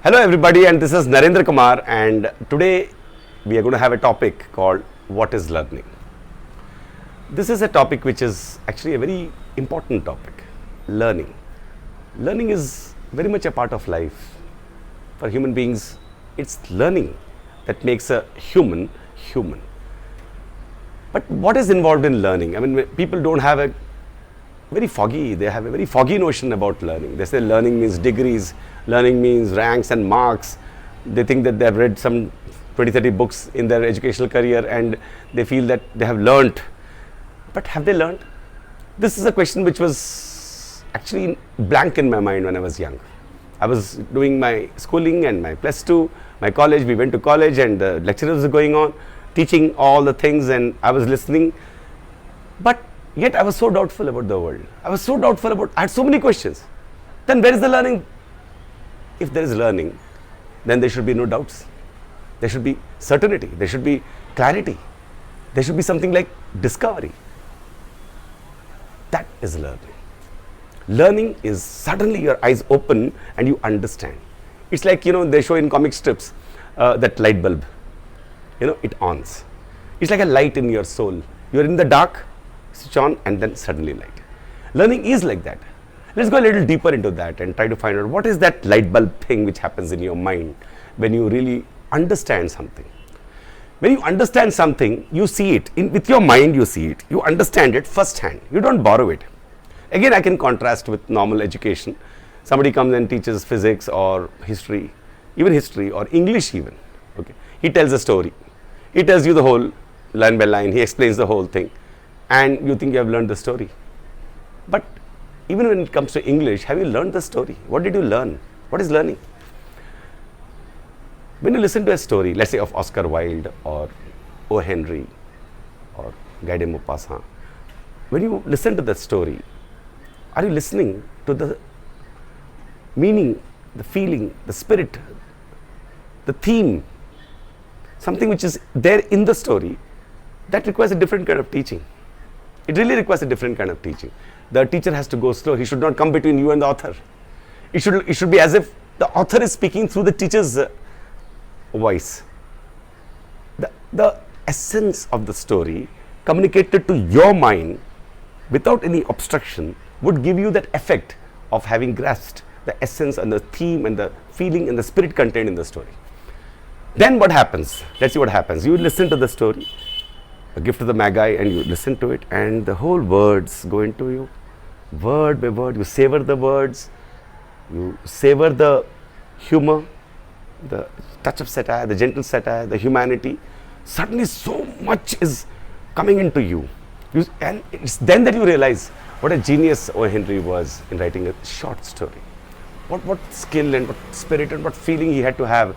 Hello everybody, and this is Narendra Kumar, and today we are going to have a topic called what is learning. This is a topic which is actually a very important topic. Learning. Learning is very much a part of life. For human beings, it's learning that makes a human human. But what is involved in learning? I mean, people don't have they have a very foggy notion about learning. They say learning means degrees, learning means ranks and marks. They think that they have read some 20-30 books in their educational career and they feel that they have learnt. But have they learnt? This is a question which was actually blank in my mind when I was young. I was doing my schooling and my plus 2, my college. We went to college and the lecturers were going on, teaching all the things, and I was listening. But yet I was so doubtful about the world. I had so many questions. Then where is the learning? If there is learning, then there should be no doubts. There should be certainty. There should be clarity. There should be something like discovery. That is learning. Learning is suddenly your eyes open and you understand. It's like, they show in comic strips that light bulb. It ons. It's like a light in your soul. You're in the dark, switch on, and then suddenly light. Learning is like that. Let's go a little deeper into that and try to find out what is that light bulb thing which happens in your mind when you really understand something. When you understand something, you see it. With your mind, you see it. You understand it firsthand. You don't borrow it. Again, I can contrast with normal education. Somebody comes and teaches physics or history, even history or English even. Okay. He tells a story. He tells you the whole line by line. He explains the whole thing. And you think you have learned the story. But even when it comes to English, have you learned the story? What did you learn? What is learning? When you listen to a story, let's say of Oscar Wilde or O. Henry or Guy de Maupassant, when you listen to that story, are you listening to the meaning, the feeling, the spirit, the theme, something which is there in the story? That requires a different kind of teaching. It really requires a different kind of teaching. The teacher has to go slow. He should not come between you and the author. It should be as if the author is speaking through the teacher's voice. The essence of the story communicated to your mind without any obstruction would give you that effect of having grasped the essence and the theme and the feeling and the spirit contained in the story. Then what happens? Let's see what happens. You listen to the story, A Gift of the Magi, and you listen to it, and the whole words go into you, word by word. You savor the words, you savor the humor, the touch of satire, the gentle satire, the humanity. Suddenly so much is coming into you. And it's then that you realize what a genius O. Henry was in writing a short story. What skill and what spirit and what feeling he had to have,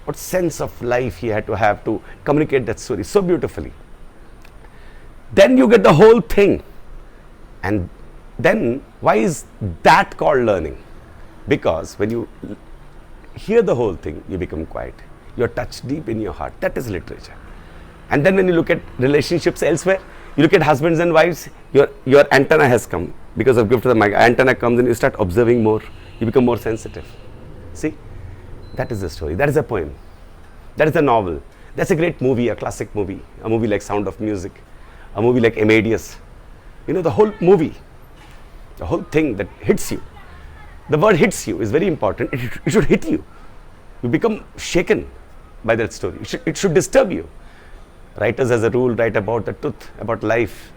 what sense of life he had to have to communicate that story so beautifully. Then you get the whole thing. And then why is that called learning? Because when you hear the whole thing, you become quiet. You're touched deep in your heart. That is literature. And then when you look at relationships elsewhere, you look at husbands and wives, your antenna has come. Because of Gift of the Magi, antenna comes and you start observing more. You become more sensitive. See? That is the story. That is a poem. That is a novel. That's a great movie, a classic movie. A movie like Sound of Music. A movie like Amadeus. The whole movie, the whole thing that hits you. The word hits you is very important. It should hit you. You become shaken by that story. It should disturb you. Writers as a rule write about the truth, about life.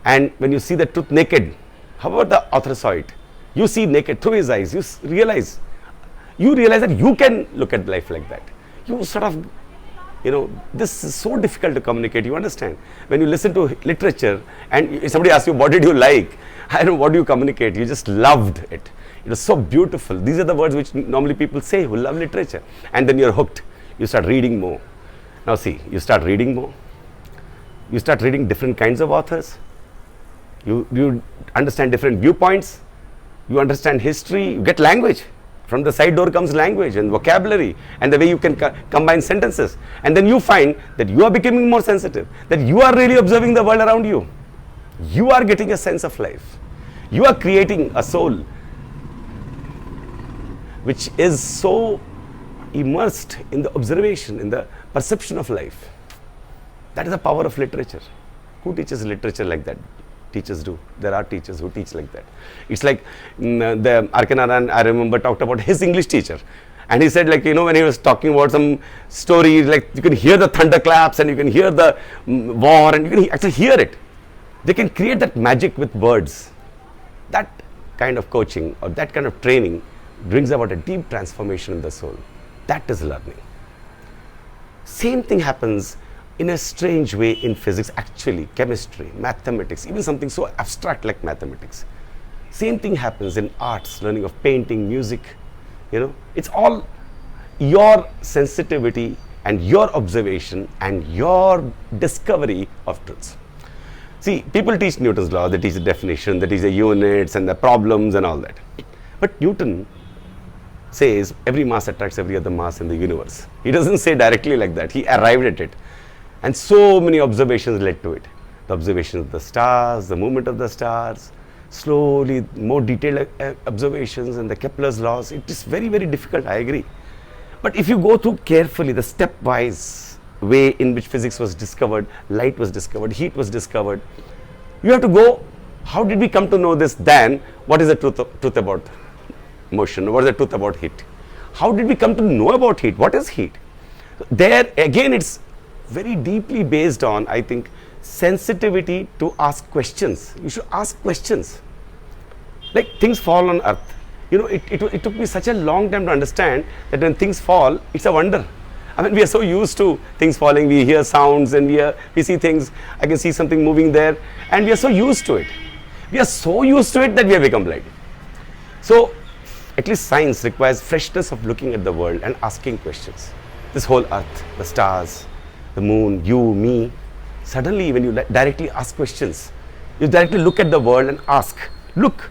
And when you see the truth naked, however the author saw it, you see naked through his eyes. You realize that you can look at life like that. You sort of, this is so difficult to communicate. You understand? When you listen to literature and somebody asks you, what did you like? I don't know, what do you communicate? You just loved it. It was so beautiful. These are the words which normally people say who love literature. And then you're hooked. You start reading more. Now see, you start reading more. You start reading different kinds of authors. You understand different viewpoints. You understand history. You get language. From the side door comes language and vocabulary and the way you can combine sentences. And then you find that you are becoming more sensitive, that you are really observing the world around you. You are getting a sense of life. You are creating a soul which is so immersed in the observation, in the perception of life. That is the power of literature. Who teaches literature like that? Teachers do. There are teachers who teach like that. It's like the R.K. Narayan, I remember, talked about his English teacher. And he said, like, you know, when he was talking about some story, like you can hear the thunderclaps and you can hear the war and you can actually hear it. They can create that magic with words. That kind of coaching or that kind of training brings about a deep transformation in the soul. That is learning. Same thing happens in a strange way in physics, actually, chemistry, mathematics, even something so abstract like mathematics. Same thing happens in arts, learning of painting, music, you know. It's all your sensitivity and your observation and your discovery of truths. See, people teach Newton's law, they teach the definition, they teach the units and the problems and all that. But Newton says every mass attracts every other mass in the universe. He doesn't say directly like that, he arrived at it. And so many observations led to it. The observations of the stars, the movement of the stars, slowly more detailed observations and the Kepler's laws. It is very, very difficult, I agree. But if you go through carefully the stepwise way in which physics was discovered, light was discovered, heat was discovered, you have to go, how did we come to know this? Then what is the truth about motion? What is the truth about heat? How did we come to know about heat? What is heat? There again, it's very deeply based on, I think, sensitivity to ask questions. You should ask questions. Like things fall on earth. You know, it took me such a long time to understand that when things fall, it's a wonder. I mean, we are so used to things falling. We hear sounds and we see things. I can see something moving there, and we are so used to it. We are so used to it that we have become blind. So, at least science requires freshness of looking at the world and asking questions. This whole earth, the stars, the moon, you, me. Suddenly, when you directly ask questions, you directly look at the world and ask, look,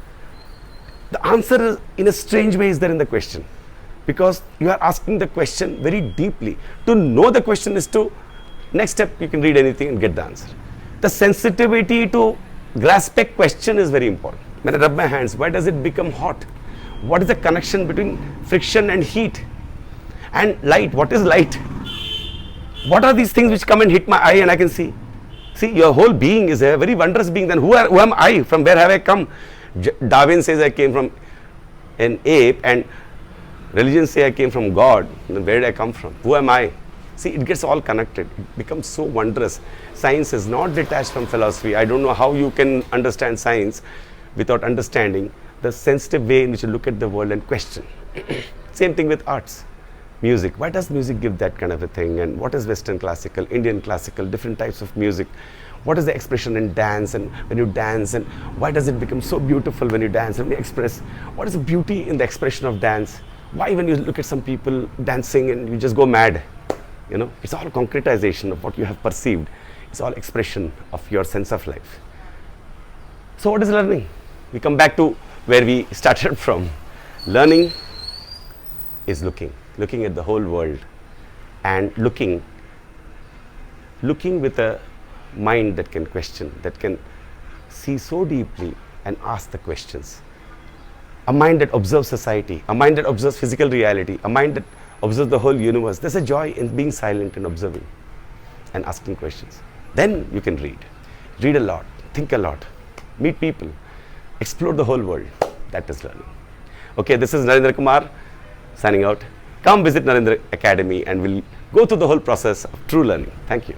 the answer in a strange way is there in the question. Because you are asking the question very deeply. To know the question is to, next step you can read anything and get the answer. The sensitivity to grasp a question is very important. When I rub my hands, why does it become hot? What is the connection between friction and heat? And light, what is light? What are these things which come and hit my eye and I can see? See, your whole being is a very wondrous being. Then who am I? From where have I come? Darwin says I came from an ape, and religions say I came from God. Then where did I come from? Who am I? See, it gets all connected. It becomes so wondrous. Science is not detached from philosophy. I don't know how you can understand science without understanding the sensitive way in which you look at the world and question. Same thing with arts. Music. Why does music give that kind of a thing? And what is Western classical, Indian classical, different types of music? What is the expression in dance, and when you dance, and why does it become so beautiful when you dance and you express? What is the beauty in the expression of dance? Why when you look at some people dancing and you just go mad? You know, it's all concretization of what you have perceived. It's all expression of your sense of life. So what is learning? We come back to where we started from. Learning is looking at the whole world and looking with a mind that can question, that can see so deeply and ask the questions. A mind that observes society, a mind that observes physical reality, a mind that observes the whole universe. There's a joy in being silent and observing and asking questions. Then you can read. Read a lot, think a lot, meet people, explore the whole world. That is learning. Okay, this is Narendra Kumar signing out. Come visit Narendra Academy and we'll go through the whole process of true learning. Thank you.